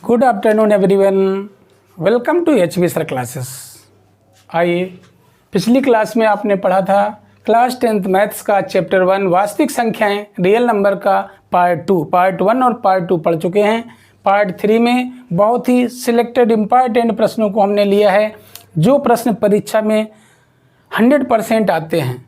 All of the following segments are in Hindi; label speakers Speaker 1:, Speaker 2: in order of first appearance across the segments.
Speaker 1: Good afternoon everyone, welcome to HB sir classes. आइए, पिछली क्लास में आपने पढ़ा था क्लास 10th मैथ्स का चैप्टर 1 वास्तविक संख्याएं रियल नंबर का पार्ट 1 और पार्ट 2 पढ़ चुके हैं। पार्ट 3 में बहुत ही सिलेक्टेड इम्पॉर्टेंट प्रश्नों को हमने लिया है, जो प्रश्न परीक्षा में 100% आते हैं।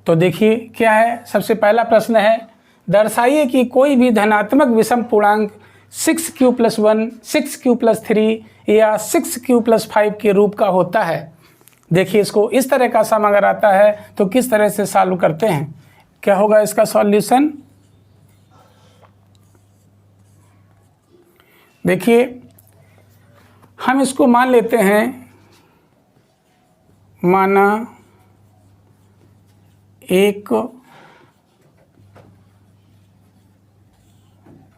Speaker 1: तो देखिए क्या है। सबसे पहला प्रश्न है, दर्शाइए कि कोई भी धनात्मक विषम पूर्णांक 6q+1, 6q+3 या 6q+5 के रूप का होता है। देखिए इसको इस तरह का सम अगर आता है तो किस तरह से सॉल्व करते हैं, क्या होगा इसका सॉल्यूशन। देखिए हम इसको मान लेते हैं, माना एक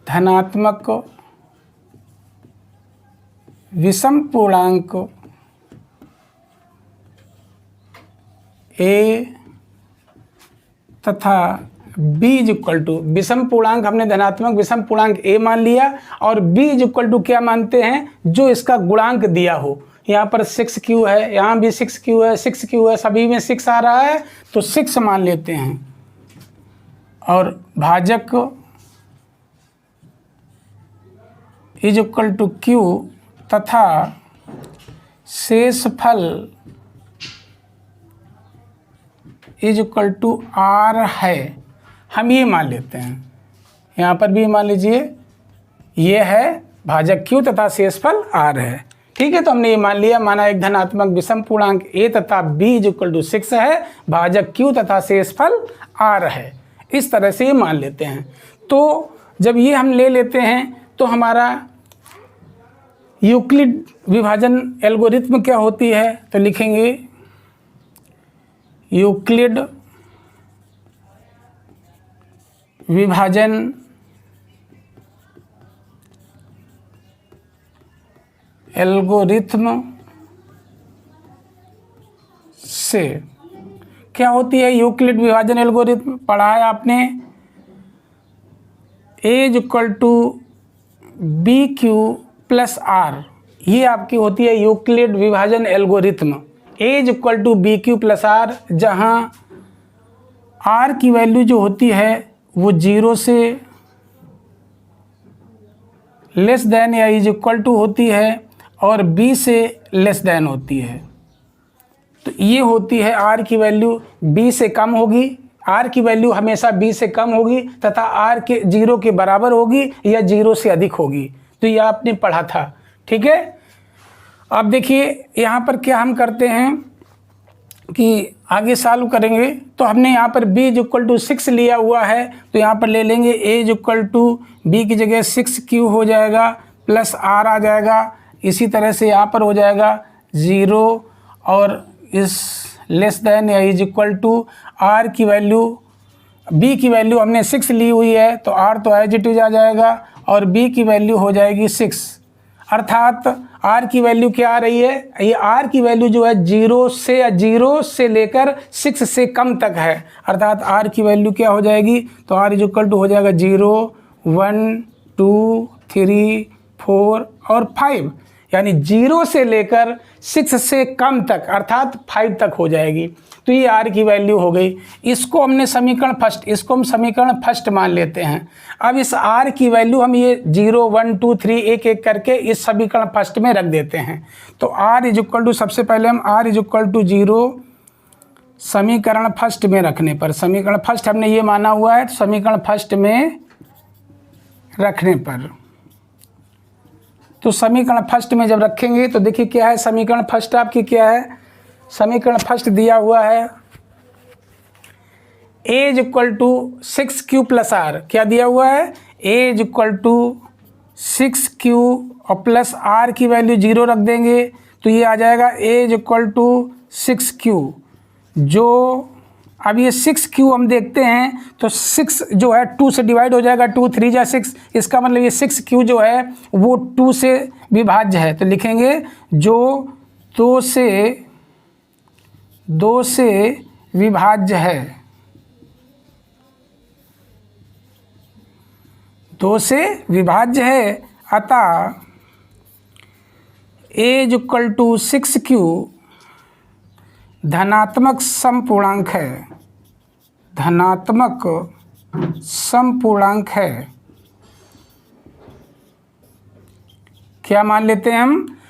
Speaker 1: धनात्मक विषम पूर्णांक a तथा b इज इक्वल टू, विषम पूर्णांक हमने धनात्मक विषम पूर्णांक a मान लिया और b इज इक्वल टू क्या मानते हैं, जो इसका गुणांक दिया हो। यहाँ पर 6q है, यहाँ भी 6q है, 6q है, सभी में 6 आ रहा है तो 6 मान लेते हैं। और भाजक इज इक्वल टू q तथा शेषफल इज इक्वल टू r है, हम ये मान लेते हैं। यहाँ पर भी मान लीजिए ये है भाजक q तथा शेषफल r है। ठीक है, तो हमने ये मान लिया, माना एक धनात्मक विषम पूर्णांक a तथा b इज इक्वल टू 6 है, भाजक q तथा शेषफल r है। इस तरह से ये मान लेते हैं। तो जब ये हम ले लेते हैं तो हमारा यूक्लिड विभाजन एल्गोरिथम क्या होती है, तो लिखेंगे यूक्लिड विभाजन एल्गोरिथम से क्या होती है। यूक्लिड विभाजन एल्गोरिथम पढ़ा है आपने, a is equal to BQ+R, ये आपकी होती है यूक्लिड विभाजन algorithm. a is equal to BQ+R, जहाँ r की वैल्यू जो होती है वो 0 से लेस देन या इज इक्वल टू होती है और b से लेस देन होती है। तो ये होती है r की वैल्यू b से कम होगी, r की वैल्यू हमेशा b से कम होगी तथा r के 0 के बराबर होगी या 0 से अधिक होगी। तो ये आपने पढ़ा था। ठीक है, अब देखिए यहाँ पर क्या हम करते हैं कि आगे सॉल्व करेंगे। तो हमने यहाँ पर b इज इक्वल टू 6 लिया हुआ है, तो यहाँ पर ले लेंगे a is equal to b की जगह 6q हो जाएगा प्लस r आ जाएगा। इसी तरह से यहाँ पर हो जाएगा 0 और इस लेस देन या इज इक्वल टू r की वैल्यू, b की वैल्यू हमने 6 ली हुई है तो r तो एज इट इज आ जाएगा और b की वैल्यू हो जाएगी 6। अर्थात r की वैल्यू क्या आ रही है, ये r की वैल्यू जो है 0 से लेकर 6 से कम तक है। अर्थात r की वैल्यू क्या हो जाएगी, तो r इज इक्वल टू हो जाएगा 0, 1, 2, 3, 4 और 5, यानी 0 से लेकर 6 से कम तक अर्थात 5 तक हो जाएगी। तो ये r की वैल्यू हो गई। इसको हमने समीकरण फर्स्ट, इसको हम समीकरण फर्स्ट मान लेते हैं। अब इस r की वैल्यू हम ये 0, 1, 2, 3 एक एक करके इस समीकरण फर्स्ट में रख देते हैं। तो r इज इक्वल टू, सबसे पहले हम r इज इक्वल टू 0 समीकरण फर्स्ट में रखने पर, समीकरण फर्स्ट हमने ये माना हुआ है, तो समीकरण फर्स्ट में रखने पर, तो समीकरण फर्स्ट में जब रखेंगे तो देखिए क्या है, समीकरण फर्स्ट आपकी क्या है, समीकरण फर्स्ट दिया हुआ है a is equal to 6q+r, क्या दिया हुआ है, a is equal to 6q और प्लस r की वैल्यू 0 रख देंगे तो ये आ जाएगा a is equal to 6q। जो अब ये 6q हम देखते हैं तो 6 जो है 2 से डिवाइड हो जाएगा, 2 3 जा 6, इसका मतलब ये 6q जो है वो 2 से विभाज्य है। तो लिखेंगे जो 2 से विभाज्य है, 2 से विभाज्य है, अतः ए इज इक्वल टू 6q धनात्मक समपूर्णांक है, धनात्मक समपूर्णांक है। क्या मान लेते हैं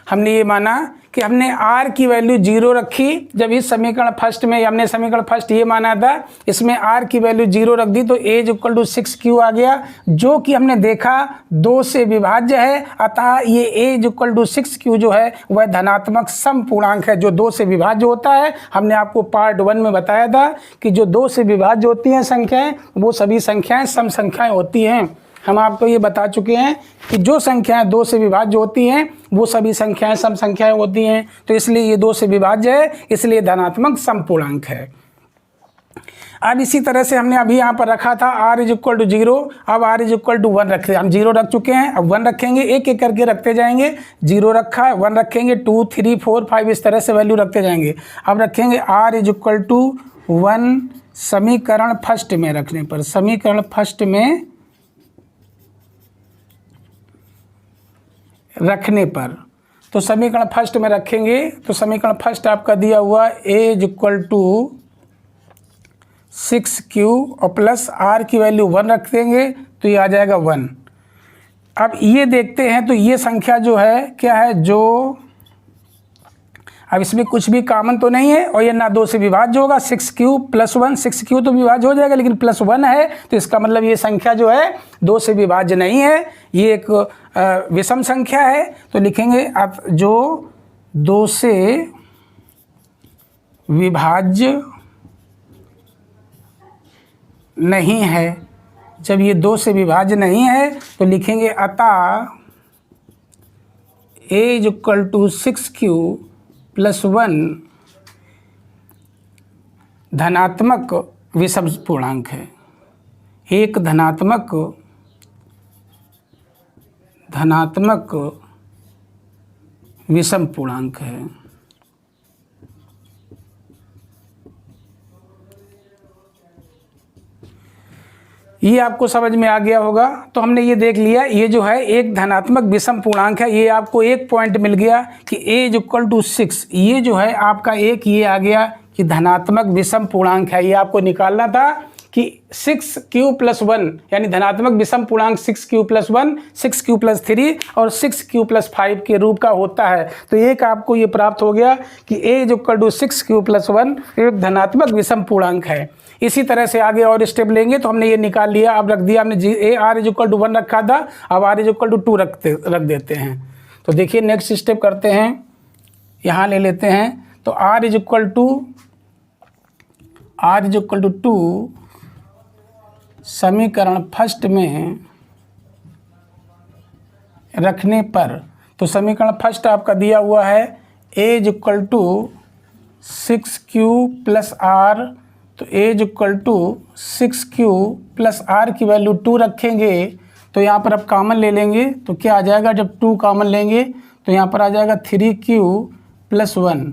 Speaker 1: हमने ये माना कि हमने r की वैल्यू 0 रखी जब इस समीकरण फर्स्ट में, हमने समीकरण फर्स्ट ये माना था, इसमें r की वैल्यू 0 रख दी तो a is equal to 6q आ गया, जो कि हमने देखा 2 से विभाज्य है, अतः ये a is equal to 6q जो है वह धनात्मक समपूर्णांक है जो 2 से विभाज्य होता है। हमने आपको पार्ट 1 में बताया था कि जो 2 से विभाज्य होती हैं संख्याएं वो सभी संख्याएं सम संख्याएं होती हैं। हम आपको ये बता चुके हैं कि जो संख्याएं 2 से विभाज्य होती हैं वो सभी संख्याएं सम संख्याएं होती हैं, तो इसलिए ये 2 से विभाज्य है, इसलिए धनात्मक समपूर्णांक है। अब इसी तरह से हमने अभी यहाँ पर रखा था r इज इक्वल टू 0, अब r इज इक्वल टू 1 रखते हैं, हम 0 रख चुके हैं, अब 1 रखेंगे, एक एक करके रखते जाएंगे। 0 रखा, 1 रखेंगे, 2 3 4 5 इस तरह से वैल्यू रखते जाएंगे। अब रखेंगे r इज इक्वल टू 1 समीकरण फर्स्ट में रखने पर, समीकरण फर्स्ट में रखने पर, तो समीकरण फर्स्ट में रखेंगे तो समीकरण फर्स्ट आपका दिया हुआ a is equal to 6q और प्लस r की वैल्यू 1 रख देंगे तो ये आ जाएगा 1। अब ये देखते हैं तो ये संख्या जो है क्या है, जो अब इसमें कुछ भी कॉमन तो नहीं है और ये ना 2 से विभाज्य होगा, 6q प्लस 1, 6q तो विभाज्य हो जाएगा लेकिन प्लस 1 है तो इसका मतलब ये संख्या जो है 2 से विभाज्य नहीं है, ये एक विषम संख्या है। तो लिखेंगे आप जो 2 से विभाज्य नहीं है, जब ये 2 से विभाज्य नहीं है तो लिखेंगे अतः a is equal to 6q plus 1 धनात्मक विषम पूर्णांक है, एक धनात्मक विषम पूर्णांक है। ये आपको समझ में आ गया होगा। तो हमने ये देख लिया, ये जो है एक धनात्मक विषम पूर्णांक है, ये आपको एक पॉइंट मिल गया कि a इज इक्वल टू 6, ये जो है आपका एक ये आ गया कि धनात्मक विषम पूर्णांक है। ये आपको निकालना था कि 6q प्लस 1 यानी धनात्मक विषम पूर्णांक 6q प्लस 1, 6q प्लस 3 और 6q प्लस 5 के रूप का होता है। तो एक आपको ये प्राप्त हो गया कि a is equal to 6q plus 1 एक धनात्मक विषम पूर्णांक है। इसी तरह से आगे और स्टेप लेंगे तो हमने ये निकाल लिया, अब रख दिया हमने r इज इक्वल टू 1 रखा था, अब r इज इक्वल टू 2 रख देते हैं। तो देखिए नेक्स्ट स्टेप करते हैं, यहाँ ले लेते हैं तो r इज इक्वल टू 2 समीकरण फर्स्ट में रखने पर, तो समीकरण फर्स्ट आपका दिया हुआ है a is equal to 6q plus r, तो a is equal to 6q plus r की वैल्यू 2 रखेंगे तो यहाँ पर अब कॉमन ले लेंगे तो क्या आ जाएगा, जब 2 कॉमन लेंगे तो यहाँ पर आ जाएगा 3q प्लस 1।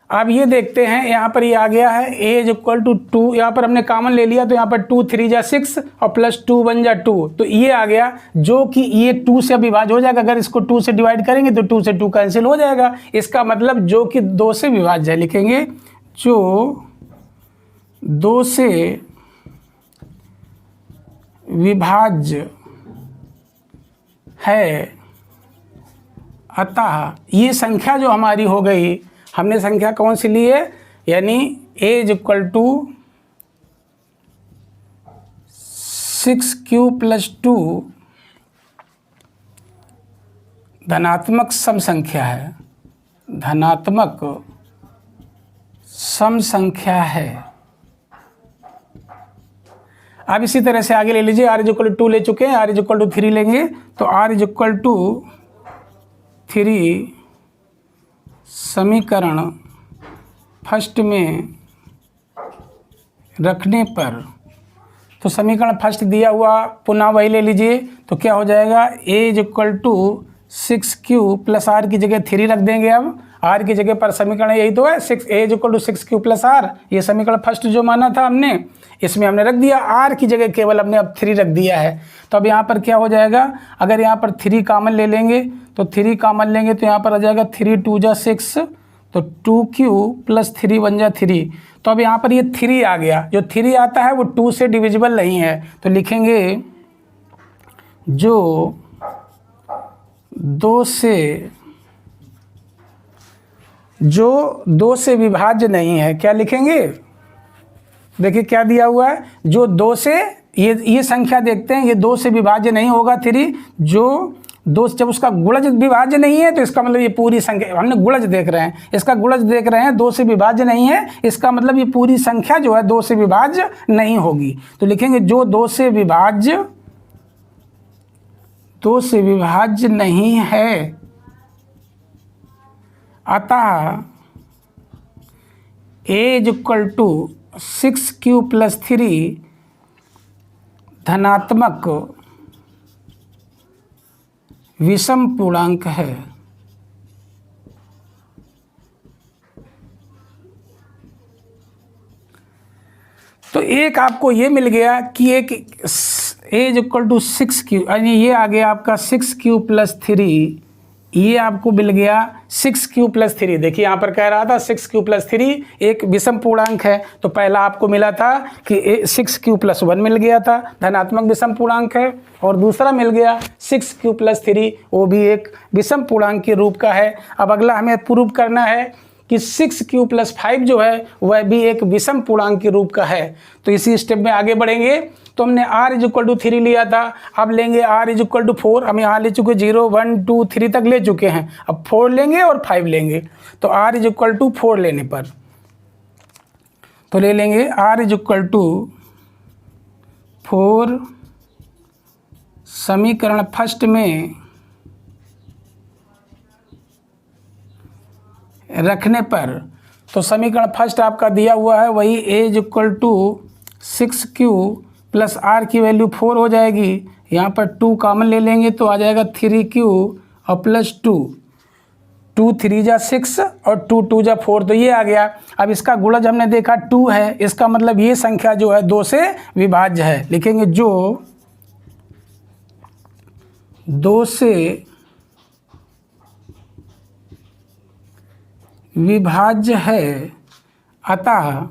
Speaker 1: अब ये देखते हैं यहाँ पर ये आ गया है a इज इक्वल टू 2, यहाँ पर हमने कॉमन ले लिया तो यहाँ पर 2 3 जा 6 और प्लस 2 1 जा 2, तो ये आ गया जो कि ये 2 से विभाज्य हो जाएगा। अगर इसको 2 से डिवाइड करेंगे तो 2 से 2 कैंसिल हो जाएगा, इसका मतलब जो कि 2 से विभाज्य है। लिखेंगे जो 2 से विभाज्य है, अतः ये संख्या जो हमारी हो गई, हमने संख्या कौन सी ली है, यानी a is equal to 6q plus 2 धनात्मक सम संख्या है, धनात्मक सम संख्या है। अब इसी तरह से आगे ले लीजिए, r इज इक्वल टू 2 ले चुके हैं, r इज इक्वल टू 3 लेंगे तो r इज इक्वल टू 3 समीकरण फर्स्ट में रखने पर, तो समीकरण फर्स्ट दिया हुआ पुनः वही ले लीजिए तो क्या हो जाएगा, a is equal to 6q plus r की जगह 3 रख देंगे। अब आर की जगह पर समीकरण यही तो है 6a=6q + r, ये समीकरण फर्स्ट जो माना था हमने, इसमें हमने रख दिया। आर की जगह केवल हमने अब 3 रख दिया है। तो अब यहाँ पर क्या हो जाएगा, अगर यहाँ पर 3 कॉमन ले लेंगे तो 3 कॉमन लेंगे तो यहाँ पर आ जाएगा 3 × 2 = 6, तो 2q + 3 बन जा 3। तो अब यहाँ पर ये 3 आ गया, जो 3 आता है वो 2 से डिविजिबल नहीं है, तो लिखेंगे जो 2 से विभाज्य नहीं है। क्या लिखेंगे, देखिए क्या दिया हुआ है, जो 2 से, ये संख्या देखते हैं, ये 2 से विभाज्य नहीं होगा 3, जो 2 जब उसका गुणज विभाज्य नहीं है तो इसका मतलब ये पूरी संख्या, हमने गुणज देख रहे हैं, इसका गुणज देख रहे हैं, 2 से विभाज्य नहीं है, इसका मतलब ये पूरी संख्या जो है 2 से विभाज्य नहीं होगी। तो लिखेंगे जो 2 से विभाज्य नहीं है, अतः a = 6q + 3 धनात्मक विषम पूर्णांक है। तो एक आपको ये मिल गया कि एक a = 6q, यानी ये आ गया आपका 6q + 3, ये आपको मिल गया 6q + 3। देखिए यहाँ पर कह रहा था 6q + 3 एक विषम पूर्णांक है, तो पहला आपको मिला था कि 6q + 1 मिल गया था, धनात्मक विषम पूर्णांक है, और दूसरा मिल गया 6q + 3, वो भी एक विषम पूर्णांक के रूप का है। अब अगला हमें प्रूव करना है कि 6q + 5 जो है वह भी एक विषम पूर्णांक के रूप का है। तो इसी स्टेप में आगे बढ़ेंगे। तो हमने r = 3 लिया था, अब लेंगे r = 4, हम यहाँ ले चुके 0 1 2 3 तक ले चुके हैं, अब 4 लेंगे और 5 लेंगे। तो r = 4 लेने पर तो ले लेंगे r = 4, समीकरण फर्स्ट में रखने पर, तो समीकरण फर्स्ट आपका दिया हुआ है वही a = 6q + r की वैल्यू 4 हो जाएगी। यहाँ पर 2 कॉमन ले लेंगे तो आ जाएगा 3q और +2, 2 3 = 6 और 2 2 = 4, तो ये आ गया। अब इसका गुणज हमने देखा 2 है, इसका मतलब ये संख्या जो है 2 से विभाज्य है। लिखेंगे जो 2 से विभाज्य है, अतः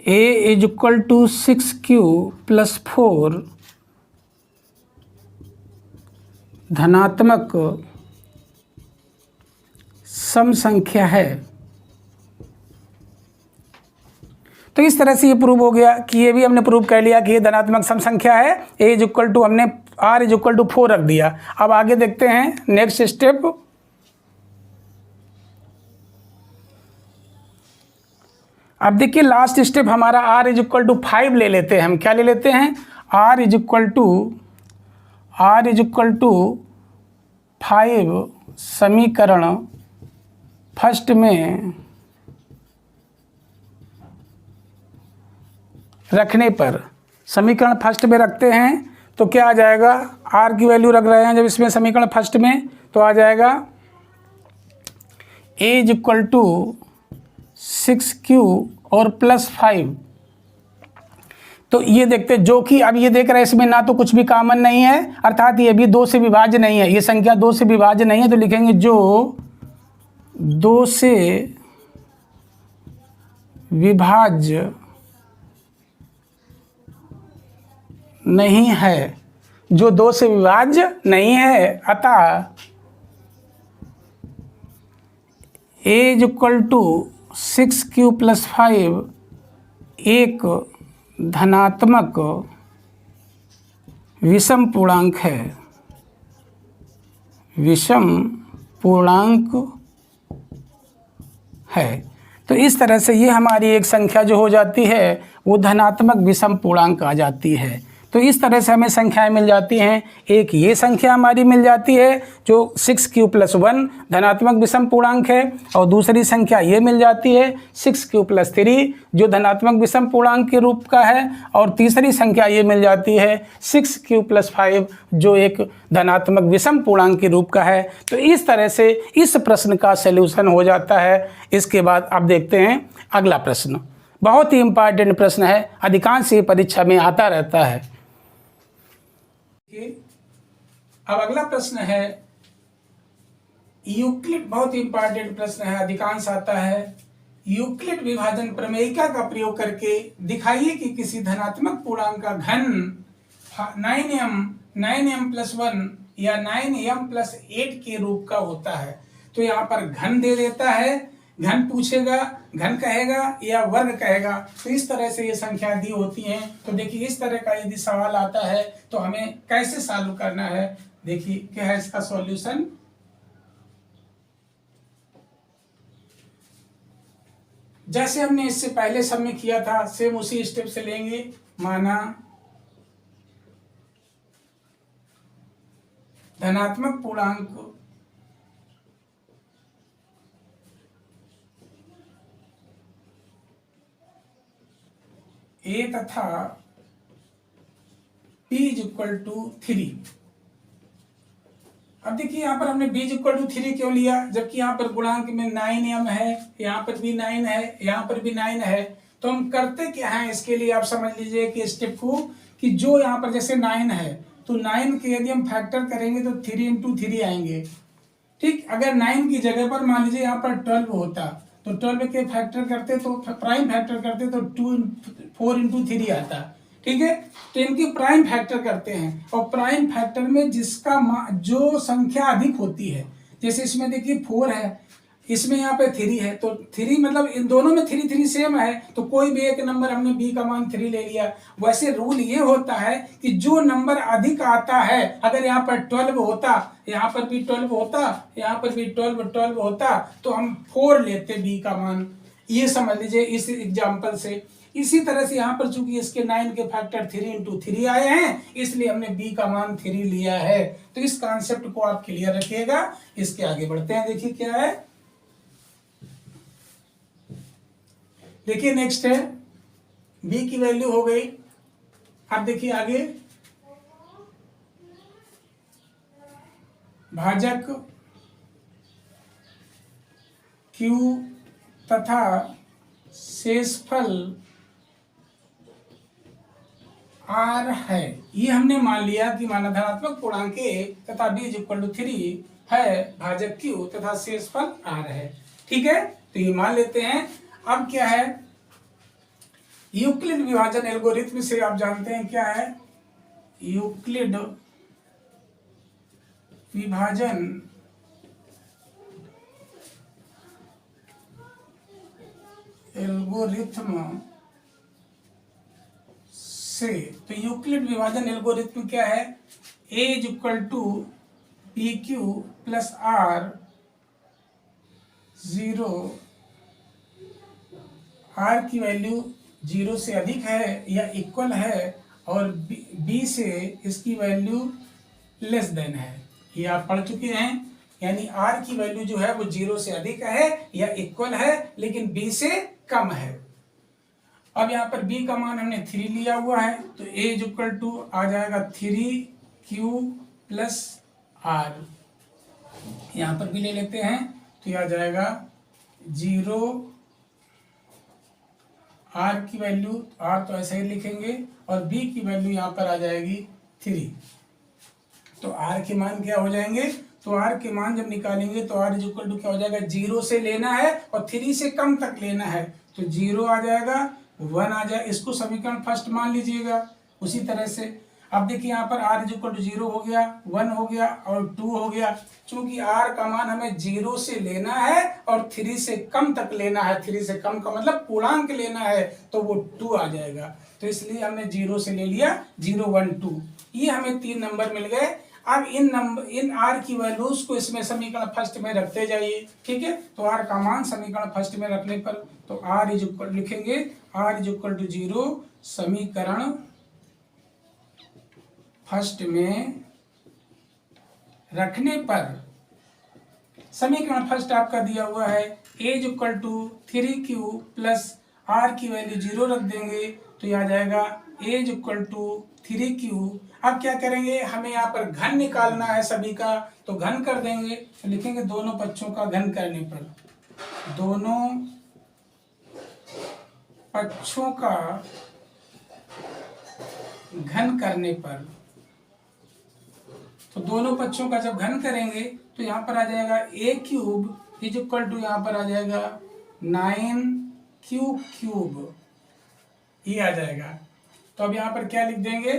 Speaker 1: a = 6q + 4 धनात्मक सम संख्या है। तो इस तरह से ये प्रूव हो गया कि ये भी हमने प्रूव कर लिया कि ये धनात्मक सम संख्या है। a = हमने r = 4 रख दिया। अब आगे देखते हैं नेक्स्ट स्टेप। अब देखिए लास्ट स्टेप हमारा r = 5 ले लेते हैं। हम क्या ले लेते हैं, r = 5 समीकरण फर्स्ट में रखने पर, समीकरण फर्स्ट में रखते हैं तो क्या आ जाएगा, r की वैल्यू रख रहे हैं जब इसमें समीकरण फर्स्ट में, तो आ जाएगा a = 6q और +5। तो ये देखते जो कि अब ये देख रहे हैं इसमें ना तो कुछ भी कॉमन नहीं है, अर्थात ये भी 2 से विभाज्य नहीं है, ये संख्या 2 से विभाज्य नहीं है। तो लिखेंगे जो 2 से विभाज्य नहीं है, जो 2 से विभाज्य नहीं है, अतः a = 6q + 5 एक धनात्मक विषम पूर्णांक है, विषम पूर्णांक है। तो इस तरह से ये हमारी एक संख्या जो हो जाती है वो धनात्मक विषम पूर्णांक आ जाती है। तो इस तरह से हमें संख्याएं मिल जाती हैं। एक ये संख्या हमारी मिल जाती है जो 6q+1 धनात्मक विषम पूर्णांक है, और दूसरी संख्या ये मिल जाती है 6q+3 जो धनात्मक विषम पूर्णांक के रूप का है, और तीसरी संख्या ये मिल जाती है 6q+5 जो एक धनात्मक विषम पूर्णांक के रूप का है। तो इस तरह से इस प्रश्न का सलूशन हो जाता है। इसके बाद आप देखते हैं अगला प्रश्न, बहुत ही इंपॉर्टेंट प्रश्न है, अधिकांश ये परीक्षा में आता रहता है। अब अगला प्रश्न है यूक्लिड, बहुत ही इंपॉर्टेंट प्रश्न है, अधिकांश आता है। यूक्लिड विभाजन प्रमेयिका का प्रयोग करके दिखाइए कि किसी धनात्मक पूर्णांक का घन 9m+1 या 9m+8 के रूप का होता है। तो यहाँ पर घन दे देता है, घन पूछेगा, घन कहेगा या वर्ग कहेगा। तो इस तरह से ये संख्या दी होती हैं। तो देखिए इस तरह का यदि सवाल आता है तो हमें कैसे सॉल्व करना है। देखिए क्या है इसका सॉल्यूशन। जैसे हमने इससे पहले सब में किया था सेम उसी स्टेप से लेंगे। माना धनात्मक पूर्णांक a तथा b = 3। अब देखिए यहाँ पर हमने b = 3 क्यों लिया, जबकि यहाँ पर गुणांक में 9m है, यहाँ पर भी 9 है, यहाँ पर भी 9 है। तो हम करते क्या है इसके लिए, आप समझ लीजिए कि स्टेप को, कि जो यहाँ पर जैसे 9 है तो 9 के यदि हम फैक्टर करेंगे तो 3 × 3 आएंगे। ठीक, अगर 9 की जगह पर मान लीजिए यहाँ पर 12 होता तो 12 के फैक्टर करते तो प्राइम फैक्टर करते तो 4 × 3 आता। ठीक है, तो इनकी प्राइम फैक्टर करते हैं, और प्राइम फैक्टर में जिसका जो संख्या अधिक होती है, जैसे इसमें देखिए 4 है, इसमें यहाँ पे 3 है, तो 3 मतलब इन दोनों में 3 3 सेम है, तो कोई भी एक नंबर हमने b का मान 3 ले लिया। वैसे रूल ये होता है कि जो नंबर अधिक आता है, अगर यहाँ पर 12 होता, यहाँ पर भी 12 होता, यहाँ पर भी 12 होता, तो हम 4 लेते b का मान। ये समझ लीजिए इस एग्जाम्पल से। इसी तरह से यहाँ पर चूंकि इसके 9 के फैक्टर 3 × 3 आए हैं, इसलिए हमने b का मान 3 लिया है। तो इस कॉन्सेप्ट को आप क्लियर रखिएगा। इसके आगे बढ़ते हैं। देखिए क्या है, देखिए नेक्स्ट है b की वैल्यू हो गई। अब देखिए आगे, भाजक q तथा शेषफल r है। ये हमने मान लिया कि माना धनात्मक पूर्णांक a तथा b = 3 है, भाजक q तथा शेषफल r है। ठीक है, तो ये मान लेते हैं। अब क्या है, यूक्लिड विभाजन एल्गोरिथ्म से आप जानते हैं क्या है, यूक्लिड विभाजन एल्गोरिथ्म से, तो यूक्लिड विभाजन एल्गोरिथ्म क्या है, a = pq + r 0, r की वैल्यू 0 से अधिक है या इक्वल है, और b से इसकी वैल्यू लेस देन है। ये आप पढ़ चुके हैं, यानी r की वैल्यू जो है वो 0 से अधिक है या इक्वल है, लेकिन b से कम है। अब यहाँ पर b का मान हमने 3 लिया हुआ है, तो a = आ जाएगा 3q + r। यहाँ पर भी ले लेते हैं, तो यह आ जाएगा 0, r की वैल्यू, r तो ऐसे ही लिखेंगे, और b की वैल्यू यहाँ पर आ जाएगी 3। तो r के मान क्या हो जाएंगे, तो r के मान जब निकालेंगे तो r = क्या हो जाएगा, 0 से लेना है और 3 से कम तक लेना है, तो 0 आ जाएगा, 1 आ जाए। इसको समीकरण फर्स्ट मान लीजिएगा। उसी तरह से अब देखिए यहाँ पर r = 0 हो गया, 1 हो गया और 2 हो गया। चूंकि r का मान हमें 0 से लेना है और 3 से कम तक लेना है, 3 से कम का मतलब पूर्णांक लेना है, तो वो 2 आ जाएगा। तो इसलिए हमने 0 से ले लिया, 0 1 2, ये हमें 3 नंबर मिल गए। अब इन r की वैल्यूज को इसमें समीकरण फर्स्ट में रखते जाइए। ठीक है, तो r का मान समीकरण फर्स्ट में रखने पर तो r लिखेंगे, r = 0 समीकरण फर्स्ट में रखने पर समीकरण फर्स्ट आपका दिया हुआ है a is equal to 3q plus r की वैल्यू 0 रख देंगे तो ये आ जाएगा a is equal to 3q। अब क्या करेंगे, हमें यहाँ पर घन निकालना है सभी का, तो घन कर देंगे, तो लिखेंगे दोनों पक्षों का घन करने पर, दोनों पक्षों का घन करने पर, तो दोनों पक्षों का जब घन करेंगे तो यहाँ पर आ जाएगा a cube is equal to, यहाँ पर आ जाएगा 9q क्यूब, ये आ जाएगा। तो अब यहाँ पर क्या लिख देंगे,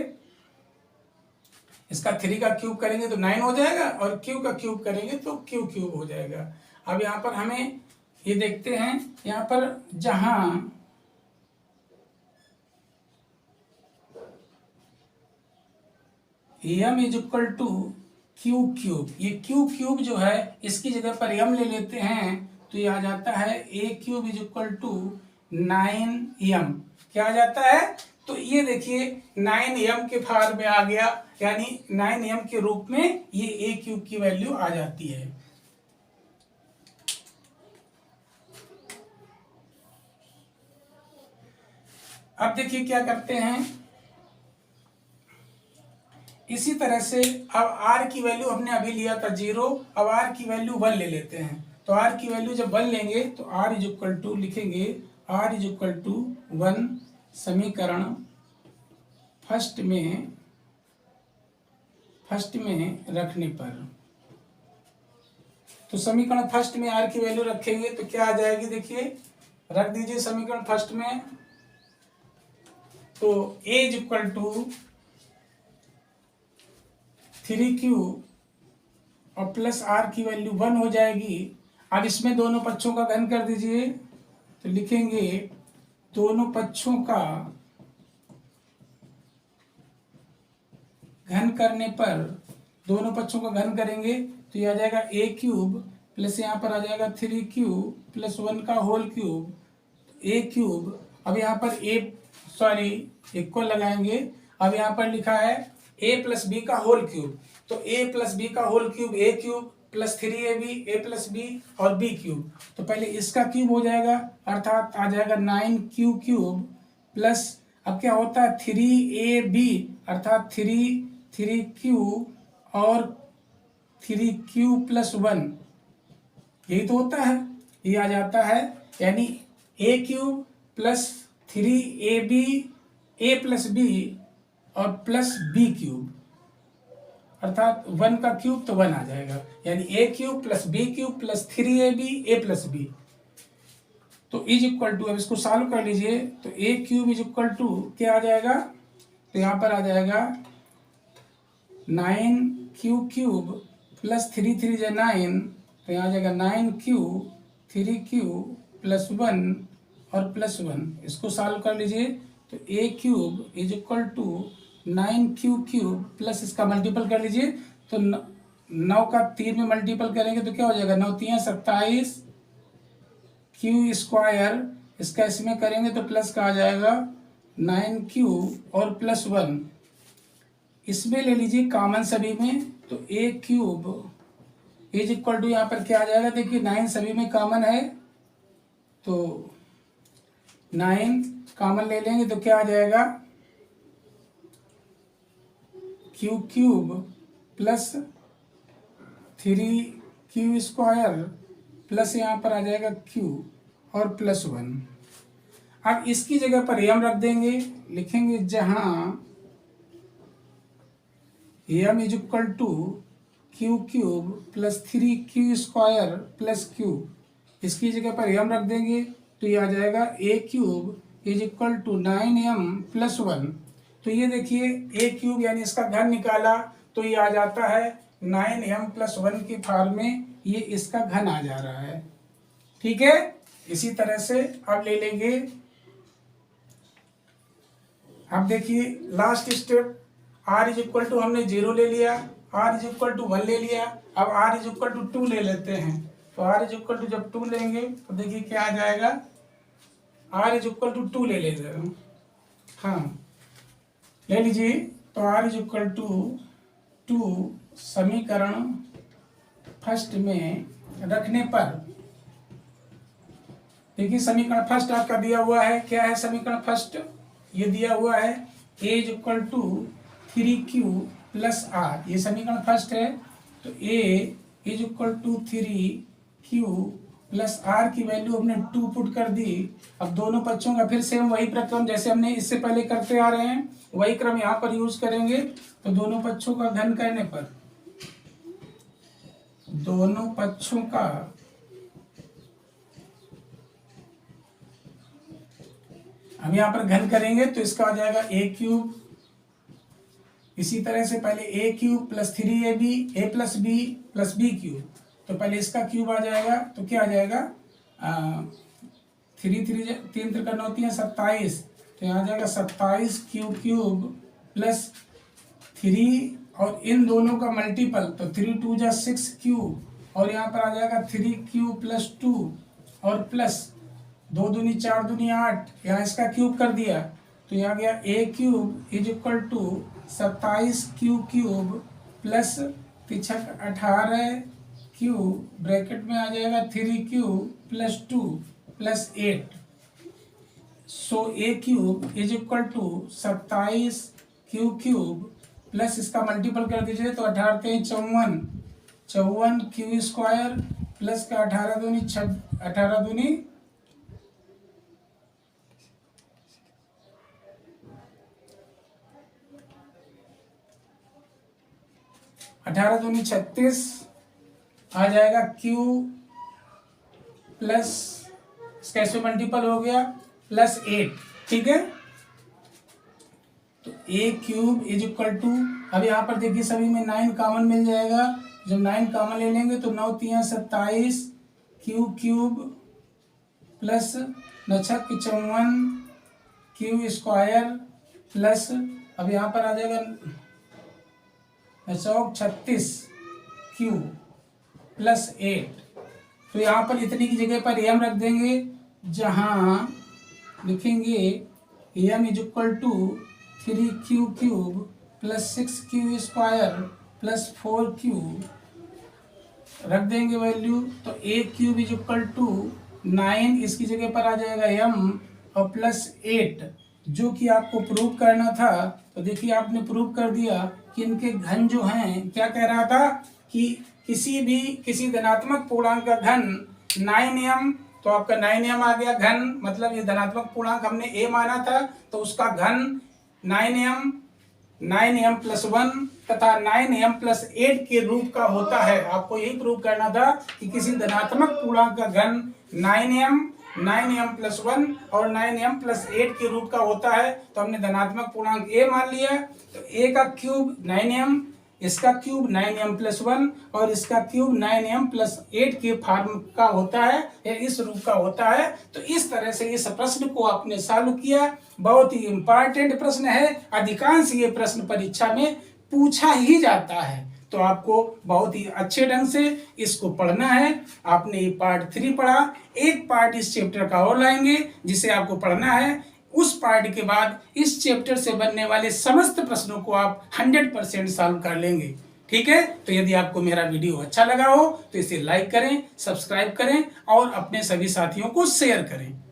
Speaker 1: इसका 3 का क्यूब करेंगे तो 9 हो जाएगा और q का क्यूब करेंगे तो q क्यूब हो जाएगा। अब यहाँ पर हमें ये देखते हैं, यहाँ पर जहाँ m is equal to Q cube, ये क्यू क्यूब जो है इसकी जगह पर m ले लेते हैं तो ये आ जाता है a cube is equal to 9m, क्या आ जाता है, तो ये देखिए 9m के फॉर्म में आ गया, यानी 9m के रूप में ये a क्यूब की वैल्यू आ जाती है। अब देखिए क्या करते हैं, इसी तरह से अब r की वैल्यू हमने अभी लिया था 0, अब r की वैल्यू 1 ले लेते हैं, तो r की वैल्यू जब 1 लेंगे तो r इज इक्वल टू लिखेंगे r इज इक्वल टू 1 समीकरण फर्स्ट में रखने पर, तो समीकरण फर्स्ट में r की वैल्यू रखेंगे तो क्या आ जाएगी, देखिए रख दीजिए समीकरण फर्स्ट में, तो a is equal to 3q और प्लस r की वैल्यू 1 हो जाएगी। अब इसमें दोनों पक्षों का घन कर दीजिए, तो लिखेंगे दोनों पक्षों का घन करने पर, दोनों पक्षों का घन करेंगे तो ये आ जाएगा a क्यूब प्लस यहाँ पर आ जाएगा 3q प्लस 1 का होल क्यूब, a क्यूब। अब यहाँ पर इक्वल लगाएंगे, अब यहाँ पर लिखा है a प्लस बी का होल क्यूब, तो a प्लस बी का whole cube a cube plus 3ab a plus B और b क्यूब, तो पहले इसका क्यूब हो जाएगा अर्थात आ जाएगा 9q क्यूब प्लस, अब क्या होता है 3ab अर्थात 3q और 3q प्लस 1, यही तो होता है, ये आ जाता है, यानी a cube plus 3ab a plus B और प्लस बी क्यूब अर्थात 1 का क्यूब तो 1 आ जाएगा, यानी a cube plus B cube plus 3ab a plus B, तो इज इक्वल टू, अब इसको सॉल्व कर लीजिए, तो a cube is equal to क्या आ जाएगा, तो यहाँ पर आ जाएगा 9q क्यूब प्लस 3 3 जा 9, तो यहाँ आ जाएगा 9q 3q प्लस 1 और प्लस 1, इसको सॉल्व कर लीजिए, तो a cube is equal to 9q cube plus इसका मल्टीपल कर लीजिए, तो 9 का 3 में मल्टीपल करेंगे तो क्या हो जाएगा, 9 3 27 q स्क्वायर, इसका इसमें करेंगे तो प्लस का आ जाएगा 9q और प्लस 1, इसमें ले लीजिए कॉमन सभी में, तो a cube is equal to यहाँ पर क्या आ जाएगा, देखिए 9 सभी में कॉमन है तो 9 कॉमन ले लेंगे तो क्या आ जाएगा q cube plus 3q square plus यहाँ पर आ जाएगा q और प्लस 1। अब इसकी जगह पर m रख देंगे, लिखेंगे जहाँ m is equal to q cube plus 3q square plus q, इसकी जगह पर m रख देंगे तो ये आ जाएगा a cube is equal to 9m plus 1, तो ये देखिए a क्यूब यानी इसका घन निकाला तो ये आ जाता है 9m प्लस 1 के फॉर्म में, ये इसका घन आ जा रहा है, ठीक है। इसी तरह से अब ले लेंगे, अब देखिए last step, r is equal to हमने 0 ले लिया, r इज इक्वल टू 1 ले लिया, अब r इज इक्वल टू 2 ले लेते हैं, तो r इज इक्वल टू जब 2 लेंगे तो देखिए क्या आ जाएगा, r इज इक्वल टू 2 ले लेते हैं, हाँ ले लीजिए, तो r इज इक्वल टू समीकरण फर्स्ट में रखने पर, देखिए समीकरण फर्स्ट आपका दिया हुआ है, क्या है समीकरण फर्स्ट, ये दिया हुआ है a is equal to 3q plus r, ये समीकरण फर्स्ट है। तो a is equal to 3q plus r की वैल्यू हमने 2 पुट कर दी। अब दोनों पक्षों का फिर सेम वही प्रक्रम जैसे हमने इससे पहले करते आ रहे हैं, वही क्रम यहाँ पर यूज करेंगे। तो दोनों पक्षों का घन करने पर, दोनों पक्षों का हम यहाँ पर घन करेंगे तो इसका आ जाएगा a क्यूब, इसी तरह से पहले a cube plus 3ab a plus B plus b cube, तो पहले इसका क्यूब आ जाएगा तो क्या आ जाएगा 3 त्रिका 9 3 27, तो यहाँ आ जाएगा 27 क्यूब प्लस 3 और इन दोनों का मल्टीपल, तो 3 2 जा 6 क्यूब, और यहाँ पर आ जाएगा 3q प्लस 2 और प्लस 2 दूनी 4 दूनी 8, यहाँ इसका क्यूब कर दिया तो यहाँ गया a cube is equal to 27q cube plus 18 cube, bracket में आ जाएगा 3q plus 2 plus 8। So a cube is equal to 27q cube plus इसका मल्टीपल कर दीजिए तो 18 के 54 क्यू स्क्वायर प्लस का 18 दूनी 36 आ जाएगा Q प्लस इसका इसमें मल्टीपल हो गया प्लस 8, ठीक है। तो a cube is equal to, अब यहाँ पर देखिए सभी में 9 कॉमन मिल जाएगा, जब 9 कॉमन ले लेंगे तो 9 3 27 Q cube plus 9 6 54 Q square plus, अब यहाँ पर आ जाएगा 36 Q प्लस 8, तो यहाँ पर इतनी की जगह पर m रख देंगे, जहाँ लिखेंगे m is equal to 3q cube plus 6q square plus 4q रख देंगे वैल्यू, तो a cube is equal to 9, इसकी जगह पर आ जाएगा m और प्लस 8, जो कि आपको प्रूव करना था। तो देखिए आपने प्रूव कर दिया कि इनके घन जो हैं, क्या कह रहा था कि किसी धनात्मक पूर्णांक का घन 9m, तो आपका 9m आ गया घन, मतलब ये धनात्मक पूर्णांक हमने a माना था तो उसका घन 9m प्लस 1 तथा 9m प्लस 8 के रूप का होता है। आपको यही प्रूव करना था कि किसी धनात्मक पूर्णांक का घन 9m प्लस 1 और 9m प्लस 8 के रूप का होता है। तो हमने धनात्मक पूर्णांक a मान लिया, तो a का क्यूब 9m, इसका क्यूब 9m प्लस 1 और इसका क्यूब 9m प्लस 8 के फॉर्म का होता है, या इस रूप का होता है। तो इस तरह से इस प्रश्न को आपने सॉल्व किया। बहुत ही इम्पोर्टेंट प्रश्न है, अधिकांश ये प्रश्न परीक्षा में पूछा ही जाता है, तो आपको बहुत ही अच्छे ढंग से इसको पढ़ना है। आपने ये पार्ट 3 पढ़ा, एक पार्ट इस चैप्टर का और लाएंगे जिसे आपको पढ़ना है। उस पार्ट के बाद इस चैप्टर से बनने वाले समस्त प्रश्नों को आप 100% सॉल्व कर लेंगे, ठीक है। तो यदि आपको मेरा वीडियो अच्छा लगा हो तो इसे लाइक करें, सब्सक्राइब करें और अपने सभी साथियों को शेयर करें।